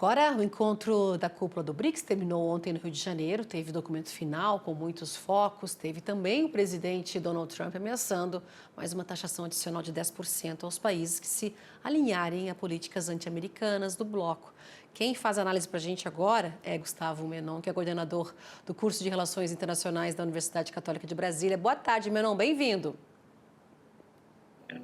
Agora, o encontro da cúpula do BRICS terminou ontem no Rio de Janeiro, teve documento final com muitos focos, teve também o presidente Donald Trump ameaçando mais uma taxação adicional de 10% aos países que se alinharem a políticas anti-americanas do bloco. Quem faz a análise para a gente agora é Gustavo Menon, que é coordenador do curso de Relações Internacionais da Universidade Católica de Brasília. Boa tarde, Menon, bem-vindo.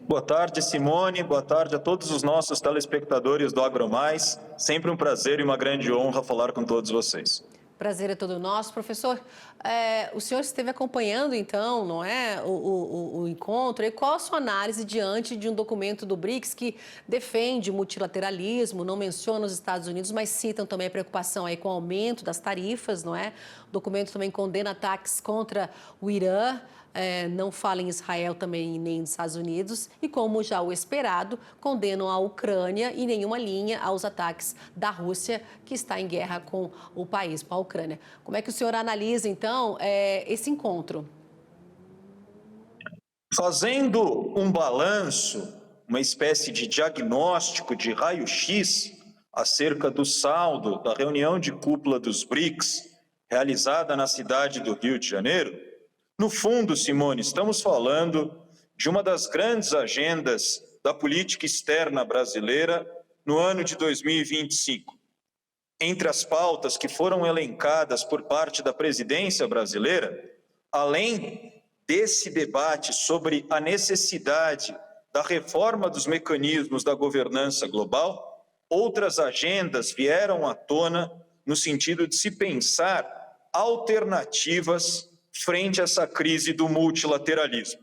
Boa tarde, Simone. Boa tarde a todos os nossos telespectadores do AgroMais. Sempre um prazer e uma grande honra falar com todos vocês. Prazer é todo nosso. Professor, o senhor esteve acompanhando, então, não é, o encontro. E qual a sua análise diante de um documento do BRICS que defende o multilateralismo, não menciona os Estados Unidos, mas citam também a preocupação aí com o aumento das tarifas, não é? O documento também condena ataques contra o Irã, não fala em Israel também nem nos Estados Unidos e, como já o esperado, condenam a Ucrânia e nenhuma linha aos ataques da Rússia, que está em guerra com o país, com a Ucrânia. Como é que o senhor analisa, então, esse encontro? Fazendo um balanço, uma espécie de diagnóstico de raio-x acerca do saldo da reunião de cúpula dos BRICS, realizada na cidade do Rio de Janeiro, no fundo, Simone, estamos falando de uma das grandes agendas da política externa brasileira no ano de 2025. Entre as pautas que foram elencadas por parte da presidência brasileira, além desse debate sobre a necessidade da reforma dos mecanismos da governança global, outras agendas vieram à tona no sentido de se pensar alternativas frente a essa crise do multilateralismo.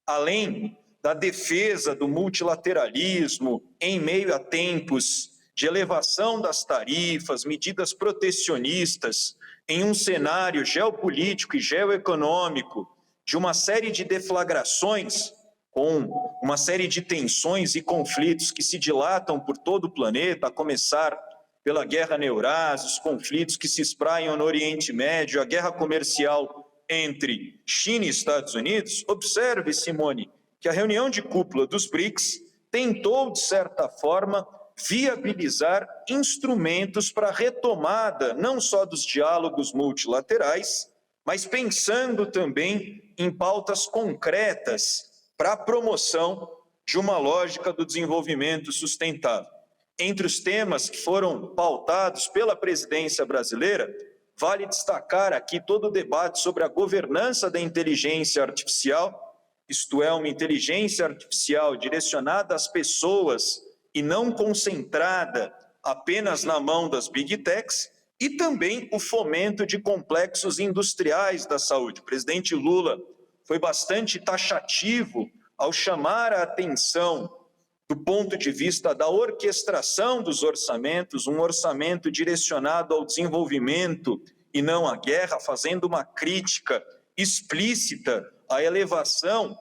Além da defesa do multilateralismo em meio a tempos de elevação das tarifas, medidas protecionistas, em um cenário geopolítico e geoeconômico de uma série de deflagrações, com uma série de tensões e conflitos que se dilatam por todo o planeta, a começar pela guerra na Eurásia, os conflitos que se espraiam no Oriente Médio, a guerra comercial entre China e Estados Unidos. Observe, Simone, que a reunião de cúpula dos BRICS tentou, de certa forma, viabilizar instrumentos para a retomada não só dos diálogos multilaterais, mas pensando também em pautas concretas para a promoção de uma lógica do desenvolvimento sustentável. Entre os temas que foram pautados pela presidência brasileira, vale destacar aqui todo o debate sobre a governança da inteligência artificial, isto é, uma inteligência artificial direcionada às pessoas e não concentrada apenas na mão das Big Techs, e também o fomento de complexos industriais da saúde. O presidente Lula foi bastante taxativo ao chamar a atenção do ponto de vista da orquestração dos orçamentos, um orçamento direcionado ao desenvolvimento e não à guerra, fazendo uma crítica explícita à elevação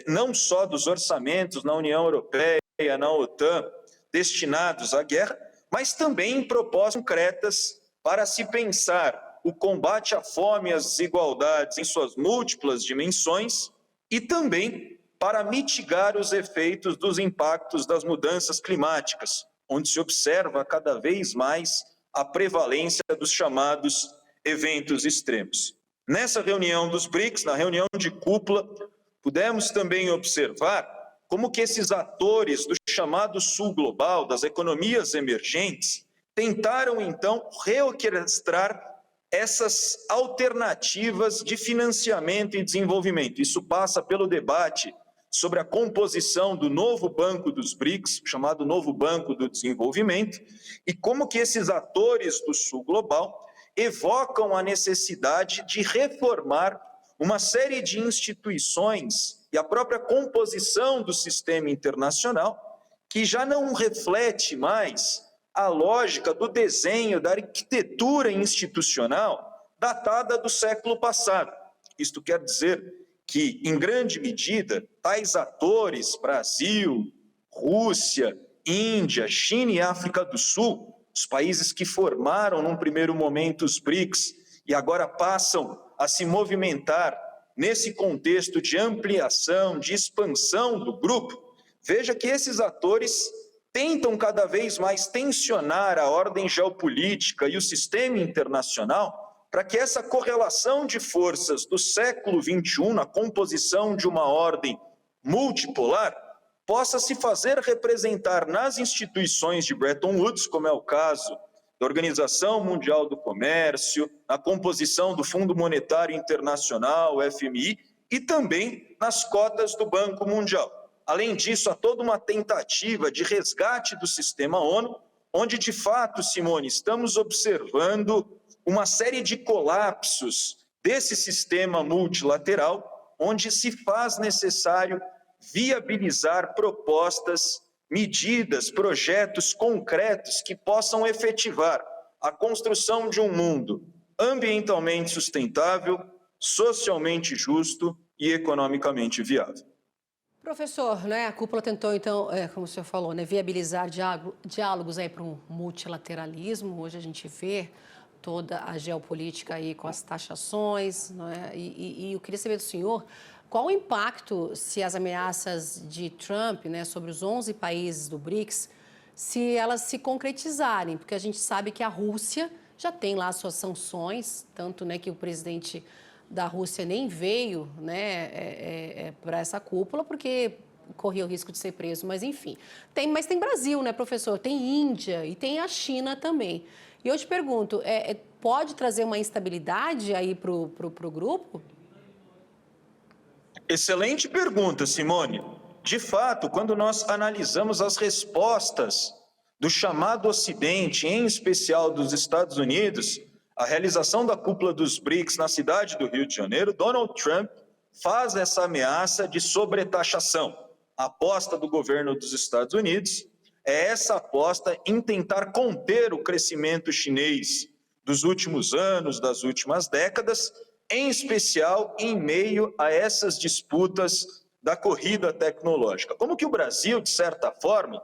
não só dos orçamentos na União Europeia, na OTAN, destinados à guerra, mas também em propostas concretas para se pensar o combate à fome e às desigualdades em suas múltiplas dimensões e também para mitigar os efeitos dos impactos das mudanças climáticas, onde se observa cada vez mais a prevalência dos chamados eventos extremos. Nessa reunião dos BRICS, na reunião de cúpula, pudemos também observar como que esses atores do chamado Sul Global, das economias emergentes, tentaram então reorquestrar essas alternativas de financiamento e desenvolvimento. Isso passa pelo debate sobre a composição do novo Banco dos BRICS, chamado Novo Banco do Desenvolvimento, e como que esses atores do Sul Global evocam a necessidade de reformar uma série de instituições e a própria composição do sistema internacional, que já não reflete mais a lógica do desenho da arquitetura institucional datada do século passado. Isto quer dizer que, em grande medida, tais atores, Brasil, Rússia, Índia, China e África do Sul, os países que formaram num primeiro momento os BRICS e agora passam a se movimentar nesse contexto de ampliação, de expansão do grupo, veja que esses atores tentam cada vez mais tensionar a ordem geopolítica e o sistema internacional para que essa correlação de forças do século XXI, na composição de uma ordem multipolar, possa se fazer representar nas instituições de Bretton Woods, como é o caso da Organização Mundial do Comércio, na composição do Fundo Monetário Internacional, FMI, e também nas cotas do Banco Mundial. Além disso, há toda uma tentativa de resgate do sistema ONU, onde, de fato, Simone, estamos observando uma série de colapsos desse sistema multilateral, onde se faz necessário viabilizar propostas, medidas, projetos concretos que possam efetivar a construção de um mundo ambientalmente sustentável, socialmente justo e economicamente viável. Professor, né, a cúpula tentou, então, como o senhor falou, né, viabilizar diálogos aí para um multilateralismo. Hoje a gente vê toda a geopolítica aí com as taxações, né, e eu queria saber do senhor qual o impacto se as ameaças de Trump, né, sobre os 11 países do BRICS, se elas se concretizarem, porque a gente sabe que a Rússia já tem lá suas sanções, tanto, né, que o presidente da Rússia nem veio, né, para essa cúpula, porque corria o risco de ser preso, mas enfim. Mas tem Brasil, né, professor? Tem Índia e tem a China também. E eu te pergunto, pode trazer uma instabilidade aí para o grupo? Excelente pergunta, Simone. De fato, quando nós analisamos as respostas do chamado Ocidente, em especial dos Estados Unidos, a realização da cúpula dos BRICS na cidade do Rio de Janeiro, Donald Trump faz essa ameaça de sobretaxação. A aposta do governo dos Estados Unidos é essa aposta em tentar conter o crescimento chinês dos últimos anos, das últimas décadas, em especial em meio a essas disputas da corrida tecnológica. Como que o Brasil, de certa forma,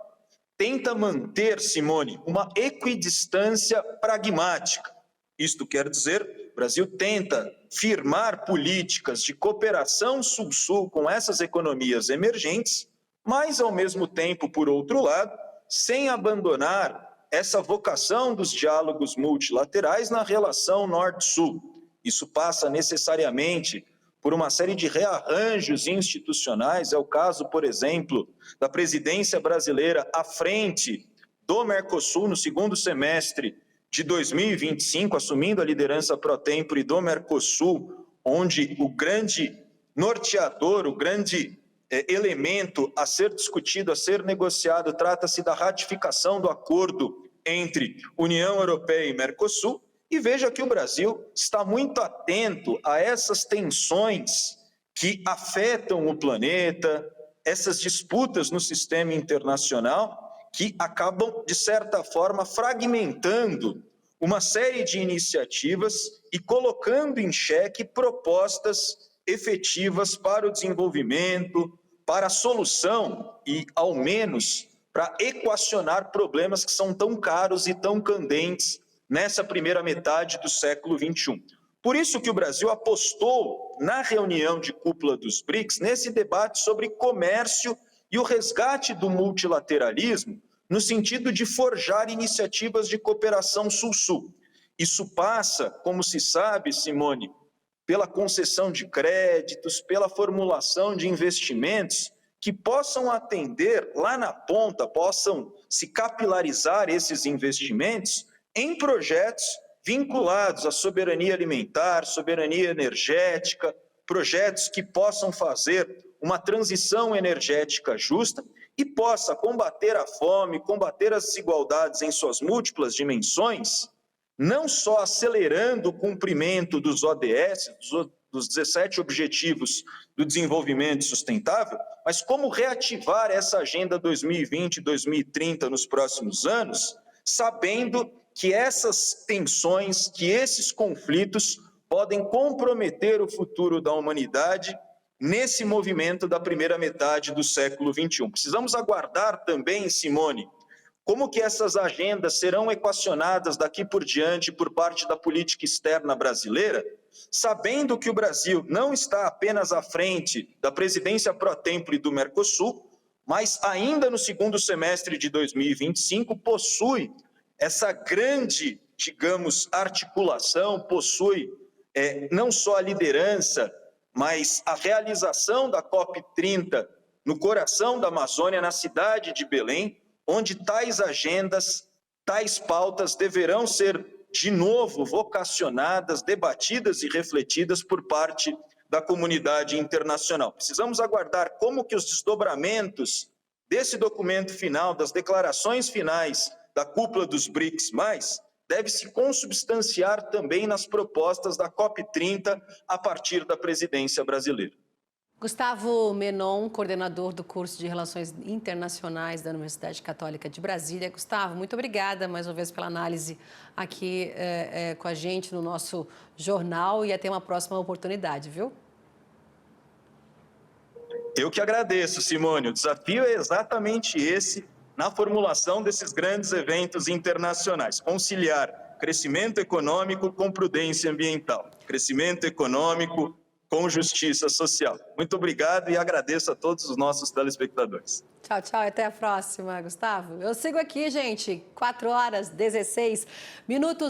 tenta manter, Simone, uma equidistância pragmática. Isto quer dizer, o Brasil tenta firmar políticas de cooperação sul-sul com essas economias emergentes, mas, ao mesmo tempo, por outro lado, sem abandonar essa vocação dos diálogos multilaterais na relação norte-sul. Isso passa necessariamente por uma série de rearranjos institucionais. É o caso, por exemplo, da presidência brasileira à frente do Mercosul no segundo semestre de 2025, assumindo a liderança pro-tempore do Mercosul, onde o grande norteador, o grande elemento a ser discutido, a ser negociado, trata-se da ratificação do acordo entre União Europeia e Mercosul. E veja que o Brasil está muito atento a essas tensões que afetam o planeta, essas disputas no sistema internacional, que acabam, de certa forma, fragmentando uma série de iniciativas e colocando em xeque propostas efetivas para o desenvolvimento, para a solução e, ao menos, para equacionar problemas que são tão caros e tão candentes nessa primeira metade do século XXI. Por isso que o Brasil apostou na reunião de cúpula dos BRICS, nesse debate sobre comércio e o resgate do multilateralismo, no sentido de forjar iniciativas de cooperação sul-sul. Isso passa, como se sabe, Simone, pela concessão de créditos, pela formulação de investimentos que possam atender lá na ponta, possam se capilarizar esses investimentos em projetos vinculados à soberania alimentar, soberania energética, projetos que possam fazer uma transição energética justa e possa combater a fome, combater as desigualdades em suas múltiplas dimensões, não só acelerando o cumprimento dos ODS, dos 17 Objetivos do Desenvolvimento Sustentável, mas como reativar essa Agenda 2020 2030 nos próximos anos, sabendo que essas tensões, que esses conflitos podem comprometer o futuro da humanidade nesse movimento da primeira metade do século XXI. Precisamos aguardar também, Simone, como que essas agendas serão equacionadas daqui por diante por parte da política externa brasileira, sabendo que o Brasil não está apenas à frente da presidência pro-tempore do Mercosul, mas ainda no segundo semestre de 2025 possui essa grande, digamos, articulação, possui não só a liderança, mas a realização da COP30 no coração da Amazônia, na cidade de Belém, onde tais agendas, tais pautas deverão ser de novo vocacionadas, debatidas e refletidas por parte da comunidade internacional. Precisamos aguardar como que os desdobramentos desse documento final, das declarações finais da cúpula dos BRICS+, deve se consubstanciar também nas propostas da COP30 a partir da presidência brasileira. Gustavo Menon, coordenador do curso de Relações Internacionais da Universidade Católica de Brasília. Gustavo, muito obrigada mais uma vez pela análise aqui com a gente no nosso jornal e até uma próxima oportunidade, viu? Eu que agradeço, Simone. O desafio é exatamente esse na formulação desses grandes eventos internacionais. Conciliar crescimento econômico com prudência ambiental. Crescimento econômico com justiça social. Muito obrigado e agradeço a todos os nossos telespectadores. Tchau, tchau. Até a próxima, Gustavo. Eu sigo aqui, gente. 4 horas, 16 minutos.